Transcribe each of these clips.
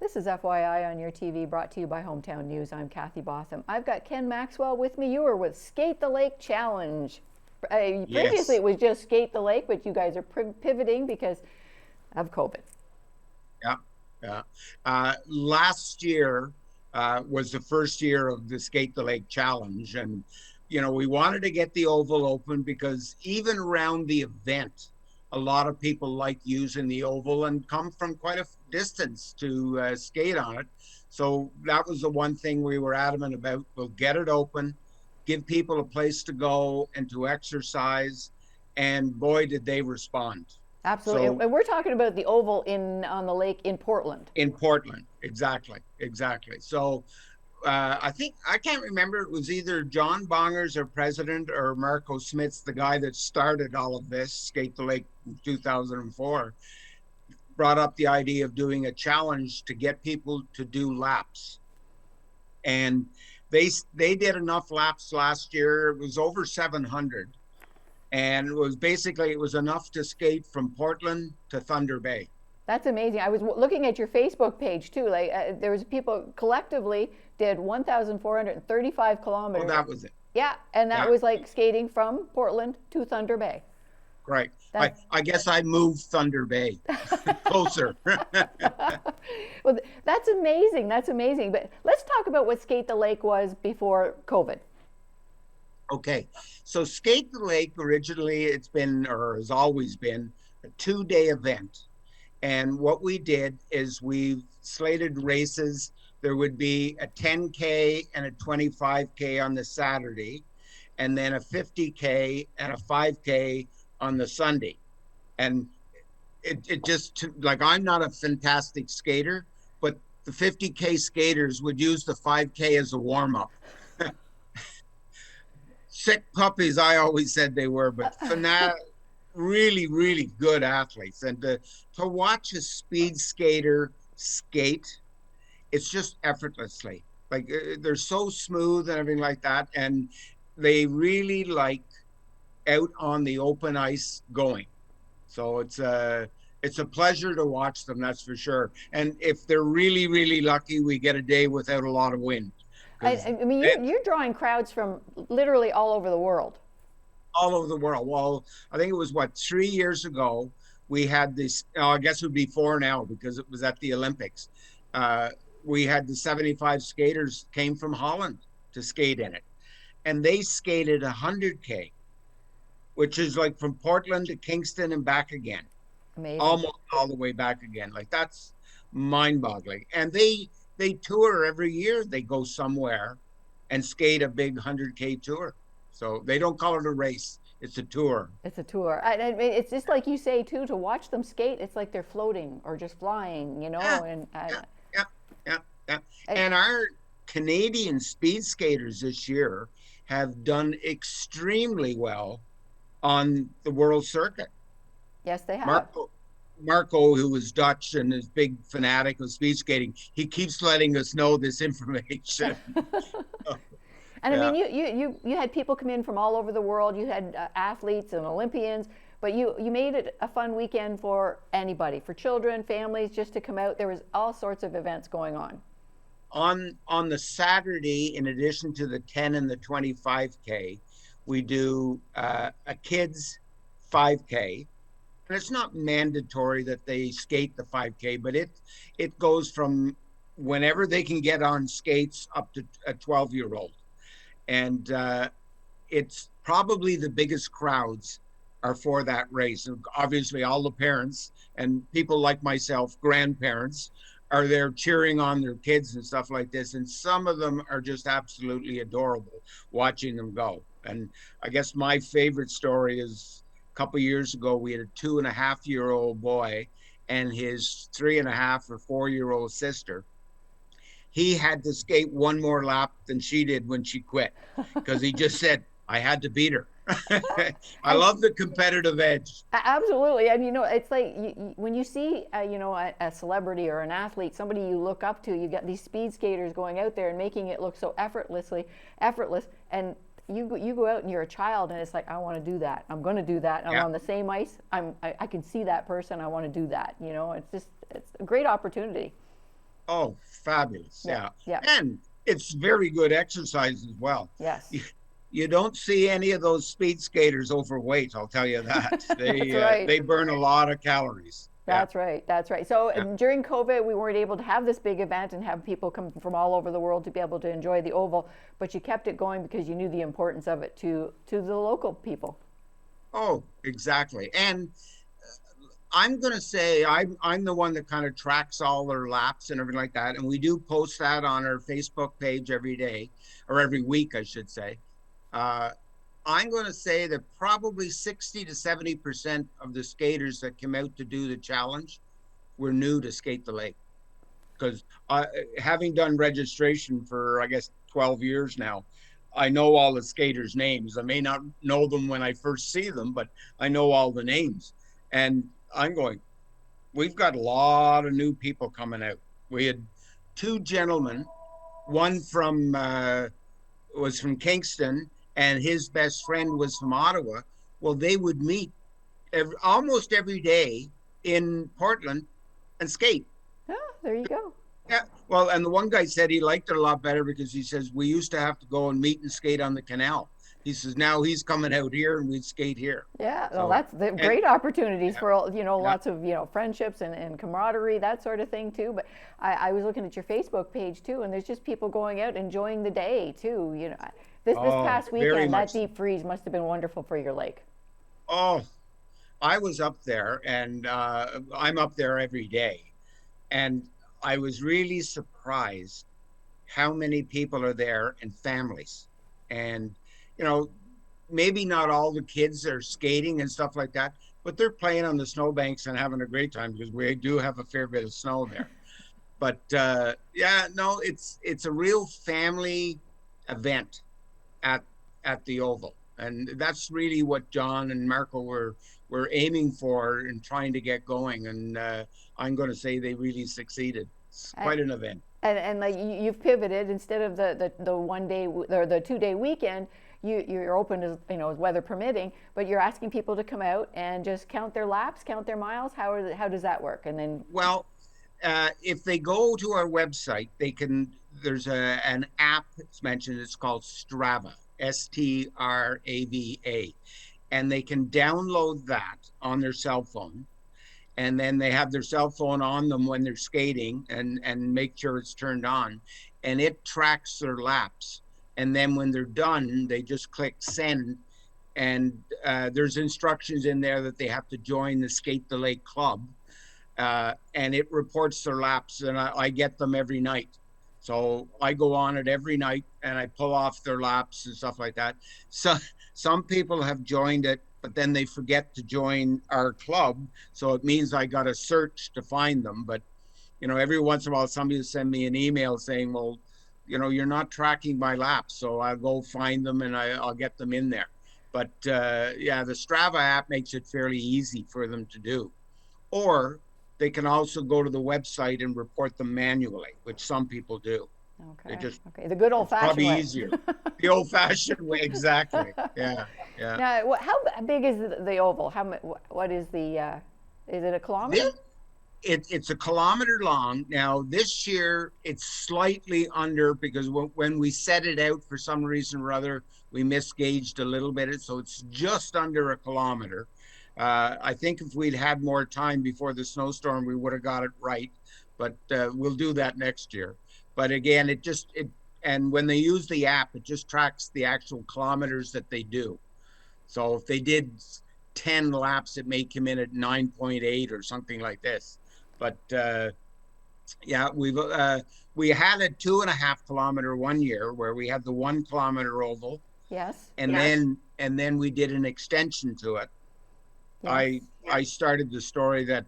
This is FYI on Your TV, brought to you by Hometown News. I'm Kathy Botham. I've got Ken Maxwell with me. You were with Skate the Lake Challenge. Previously Yes. it was just Skate the Lake, but you guys are pivoting because of COVID. Yeah. Yeah. Last year was the first year of the Skate the Lake Challenge. And, we wanted to get the oval open because even around the event, a lot of people like using the oval and come from quite a distance to skate on it. So that was the one thing we were adamant about. We'll get it open, give people a place to go and to exercise. And boy, did they respond. Absolutely. So And we're talking about the oval on the lake in Portland. in Portland. Exactly, exactly. So I think I can't remember. It was either John Bongers, our president, or Marco Smiths, the guy that started all of this, Skate the Lake in 2004, brought up the idea of doing a challenge to get people to do laps. And they did enough laps last year. It was over 700, and it was enough to skate from Portland to Thunder Bay. That's amazing. I was looking at your Facebook page too. Like there was people collectively did 1,435 Oh, kilometers. that was it. Yeah, and that Yeah. was like skating from Portland to Thunder Bay. Right. I, That's I guess I moved Thunder Bay closer. well, that's amazing. That's amazing. But let's talk about what Skate the Lake was before COVID. Okay. So Skate the Lake originally it's been or has always been a 2-day event. And what we did is we slated races. There would be a 10K and a 25K on the Saturday, and then a 50K and a 5K on the Sunday. And it just like I'm not a fantastic skater, but the 50K skaters would use the 5K as a warm up. Sick puppies, I always said they were, but really, really good athletes. And to watch a speed skater skate, it's just effortlessly. Like they're so smooth and everything like that. And they really like out on the open ice going. So it's a pleasure to watch them, that's for sure. And if they're really, really lucky, we get a day without a lot of wind because I mean, you're drawing crowds from literally all over the world. all over the world. Well, I think it was 3 years ago we had this. Oh, I guess it would be four now because it was at the Olympics. Uh, we had the 75 skaters came from Holland to skate in it, and they skated 100K, which is like from Portland to Kingston and back again, Amazing. almost all the way back again. Like that's mind-boggling. And they tour every year. They go somewhere and skate a big 100K tour. So they don't call it a race; it's a tour. It's a tour. I mean, it's just like you say too. To watch them skate, it's like they're floating or just flying, you know. Yeah, And yeah, yeah, yeah, yeah. I, And our Canadian speed skaters this year have done extremely well on the world circuit. yes, they have. Marco, Marco, who is Dutch and is big fanatic of speed skating, he keeps letting us know this information. And I Yeah. mean, you had people come in from all over the world. You had athletes and Olympians, but you made it a fun weekend for anybody, for children, families, just to come out. There was all sorts of events going on. On the Saturday, in addition to the 10 and the 25K, we do a kids 5K. And it's not mandatory that they skate the 5K, but it goes from whenever they can get on skates up to a 12-year-old. And it's probably the biggest crowds are for that race. And obviously, all the parents and people like myself, grandparents, are there cheering on their kids and stuff like this. And some of them are just absolutely adorable watching them go. And I guess my favorite story is a couple of years ago, we had a 2.5-year-old boy and his 3.5 or 4-year-old sister. He had to skate one more lap than she did when she quit because he just said, I had to beat her. I And love the competitive edge. absolutely, and it's like when you see a celebrity or an athlete, somebody you look up to. You got these speed skaters going out there and making it look so effortless, and you go out and you're a child, and it's like, I want to do that. I'm going to do that. I'm Yeah. on the same ice. I can see that person. I want to do that. It's a great opportunity. Oh, fabulous. Yeah, Yeah. yeah, And it's very good exercise as well. yes. You, you don't see any of those speed skaters overweight, I'll tell you that. That's right. They burn a lot of calories. Yeah. That's right. That's right. So Yeah. during COVID, we weren't able to have this big event and have people come from all over the world to be able to enjoy the Oval, but you kept it going because you knew the importance of it to the local people. Oh, exactly. And I'm going to say I'm the one that kind of tracks all their laps and everything like that. And we do post that on our Facebook page every day, or every week, I should say. Uh, I'm going to say that probably 60 to 70% of the skaters that came out to do the challenge were new to skate the lake. Because having done registration for, I guess, 12 years now, I know all the skaters' names. I may not know them when I first see them, but I know all the names. And I'm going, we've got a lot of new people coming out. We had two gentlemen, one from was from Kingston, and his best friend was from Ottawa. Well, they would meet almost every day in Portland and skate. Oh, there you go. Yeah. Well, and the one guy said he liked it a lot better because he says we used to have to go and meet and skate on the canal. He says now he's coming out here and we'd skate here. Yeah, well, So, that's the and great opportunities yeah, for yeah. lots of friendships and camaraderie, that sort of thing too. But I was looking at your Facebook page too, and there's just people going out enjoying the day too. This Oh, past very weekend, that much so. deep freeze must have been wonderful for your lake. Oh, I was up there, and I'm up there every day, and I was really surprised how many people are there and families. And, you know, maybe not all the kids are skating and stuff like that, but they're playing on the snowbanks and having a great time because we do have a fair bit of snow there. But yeah, no, it's a real family event at the Oval, and that's really what John and Marco were aiming for and trying to get going. And I'm going to say they really succeeded. It's And, quite an event. and like you've pivoted instead of the 1 day or the 2 day weekend. You're open as as weather permitting, but you're asking people to come out and just count their laps, count their miles. How does that work? And then Well, if they go to our website, they can. There's an app it's mentioned. It's called Strava, Strava, and they can download that on their cell phone. And then they have their cell phone on them when they're skating, and make sure it's turned on, and it tracks their laps. And then when they're done, they just click send, and there's instructions in there that they have to join the Skate the Lake Club, and it reports their laps, and I get them every night. So I go on it every night and I pull off their laps and stuff like that. So some people have joined it, but then they forget to join our club. So it means I got to search to find them. But, every once in a while, somebody will send me an email saying, well, you're not tracking my laps. So I'll go find them and I'll get them in there. But yeah, the Strava app makes it fairly easy for them to do. Or they can also go to the website and report them manually, which some people do. They okay, just, okay, the good old it's fashioned probably way. easier. The old fashioned way, exactly. Yeah, yeah. Now, how big is the oval? What is is it a kilometer? This, it's a kilometer long. Now, this year, it's slightly under because when we set it out for some reason or other, we misgauged a little bit. So it's just under a kilometer. I think if we'd had more time before the snowstorm, we would have got it right. But we'll do that next year. But again, and when they use the app, it just tracks the actual kilometers that they do. So if they did 10 laps, it may come in at 9.8 or something like this. But yeah, we had a 2.5 kilometer one year where we had the 1 kilometer oval, Yes, and then we did an extension to it. yes. I started the story that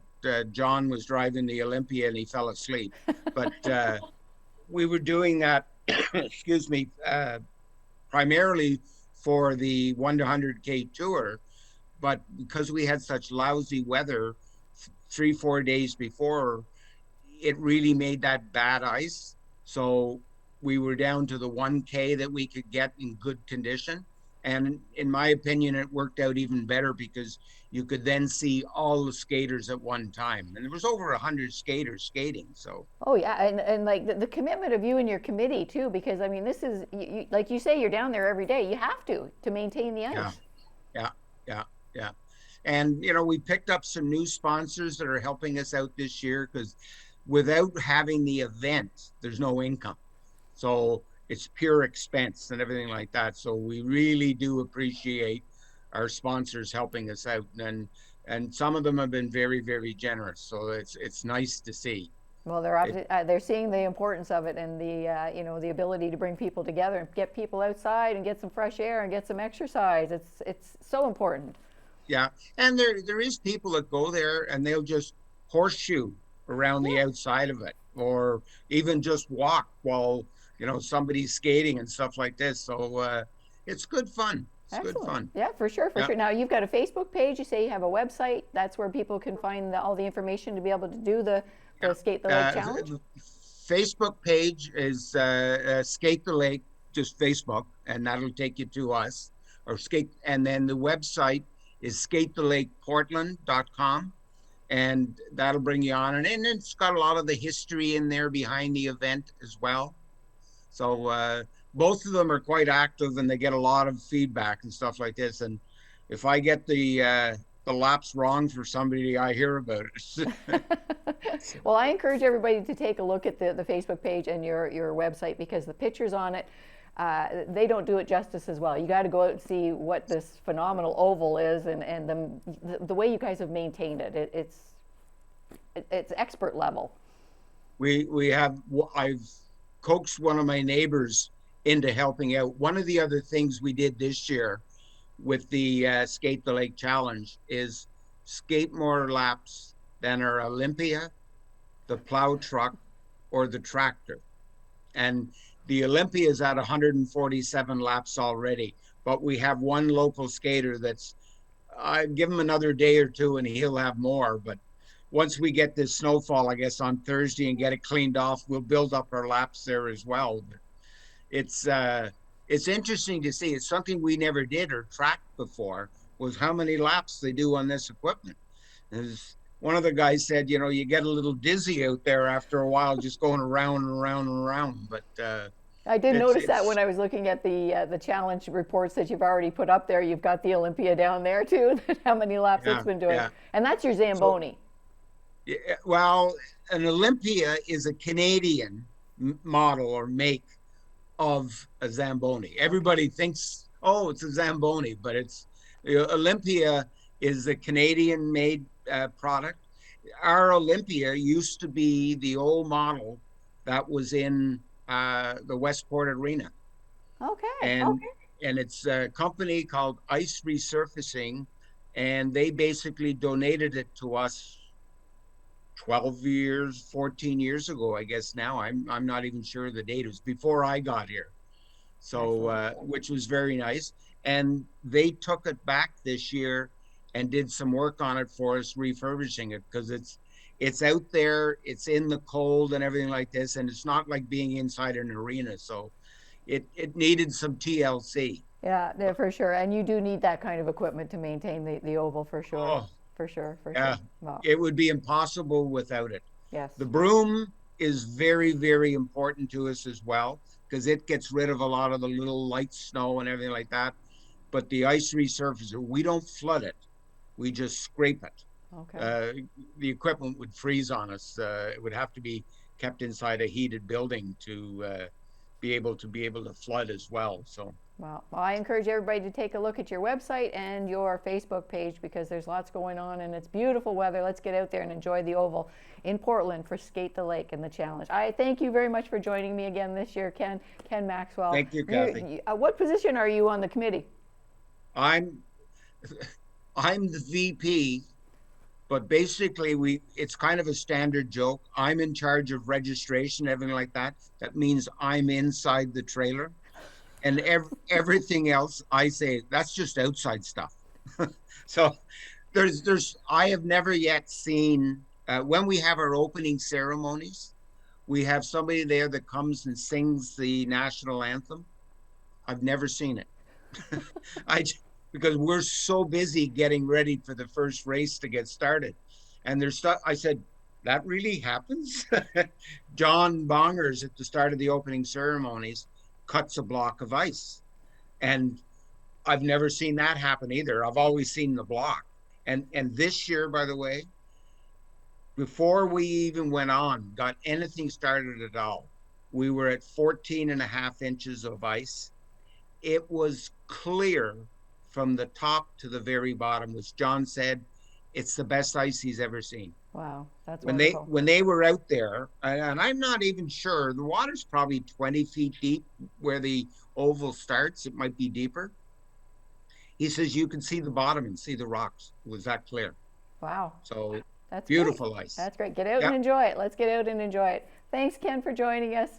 John was driving the Olympia and he fell asleep, but we were doing that. Excuse me, primarily for the 1 to 100K tour, but because we had such lousy weather 3-4 days before, it really made that bad ice. So we were down to the 1K that we could get in good condition. And in my opinion, it worked out even better because you could then see all the skaters at one time. And there was over 100 skaters skating. So, Oh yeah, and like the commitment of you and your committee too, because I mean, this is like you say, you're down there every day. You have to maintain the yeah, ice. yeah, yeah, yeah. And, we picked up some new sponsors that are helping us out this year because without having the event, there's no income. So it's pure expense and everything like that. So we really do appreciate our sponsors helping us out, and some of them have been very, very generous. So it's nice to see. Well, they're It, they're seeing the importance of it and the the ability to bring people together and get people outside and get some fresh air and get some exercise. It's so important. yeah, and there is people that go there and they'll just horseshoe around the Yeah, outside of it, or even just walk while somebody's skating and stuff like this. So it's good fun. It's good excellent. fun. Yeah, for sure, for Yeah. sure. Now you've got a Facebook page. You say you have a website. That's where people can find all the information to be able to do the Skate the Lake challenge. The Facebook page is Skate the Lake, just Facebook, and that'll take you to us. Or skate, and then the website is skatethelakeportland.com, and that'll bring you on. And it's got a lot of the history in there behind the event as well. So both of them are quite active, and they get a lot of feedback and stuff like this. And if I get the laps wrong for somebody, I hear about it. Well, I encourage everybody to take a look at the Facebook page and your website because the pictures on it, they don't do it justice as well. You got to go out and see what this phenomenal oval is and the way you guys have maintained it. It's expert level. I've coaxed one of my neighbors into helping out. One of the other things we did this year with the Skate the Lake Challenge is skate more laps than our Olympia, the plow truck, or the tractor. And the Olympia is at 147 laps already, but we have one local skater that's, I give him another day or two and he'll have more. But once we get this snowfall, I guess on Thursday, and get it cleaned off, we'll build up our laps there as well. But it's interesting to see. It's something we never did or tracked before, was how many laps they do on this equipment. As one of the guys said, you get a little dizzy out there after a while, just going around and around and around. But I did it's notice that it's when I was looking at the challenge reports that you've already put up there. You've got the Olympia down there too. How many laps yeah, it's been doing, yeah. and that's your So Zamboni. yeah, well, an Olympia is a Canadian model or make of a Zamboni. Everybody thinks, oh, it's a Zamboni, but Olympia is a Canadian made product. Our Olympia used to be the old model that was in the Westport Arena. Okay. And it's a company called Ice Resurfacing, and they basically donated it to us 12 years, 14 years ago, I guess now. I'm not even sure the date. It was before I got here. So, which was very nice. And they took it back this year and did some work on it for us, refurbishing it, because it's out there, it's in the cold and everything like this, and it's not like being inside an arena. So it needed some TLC. Yeah, for sure. And you do need that kind of equipment to maintain the oval for sure. Oh, For sure, for yeah, sure. Well, it would be impossible without it. yes. The broom is very, very important to us as well, because it gets rid of a lot of the little light snow and everything like that. But the ice resurfacer, we don't flood it. We just scrape it. Okay. The equipment would freeze on us. It would have to be kept inside a heated building to be able to flood as well. So Well, I encourage everybody to take a look at your website and your Facebook page because there's lots going on and it's beautiful weather. Let's get out there and enjoy the oval in Portland for Skate the Lake and the challenge. I thank you very much for joining me again this year, Ken Maxwell. thank you, Kathy. What position are you on the committee? I'm I'm the VP, but basically it's kind of a standard joke. I'm in charge of registration, everything like that. That means I'm inside the trailer. And everything else I say, that's just outside stuff. So I have never yet seen, when we have our opening ceremonies, we have somebody there that comes and sings the national anthem. I've never seen it. I because we're so busy getting ready for the first race to get started. And there's stuff I said, that really happens? John Bongers at the start of the opening ceremonies cuts a block of ice. And I've never seen that happen either. I've always seen the block. And this year, by the way, before we even went on, got anything started at all, we were at 14 and a half inches of ice. It was clear from the top to the very bottom, which John said, it's the best ice he's ever seen. Wow, that's When they wonderful. when they were out there, and I'm not even sure, the water's probably 20 feet deep where the oval starts. It might be deeper. He says you can see the bottom and see the rocks. It was that clear. Wow, So that's great. beautiful ice. That's great. Get out and Yeah. enjoy it. Let's get out and enjoy it. Thanks, Ken, for joining us.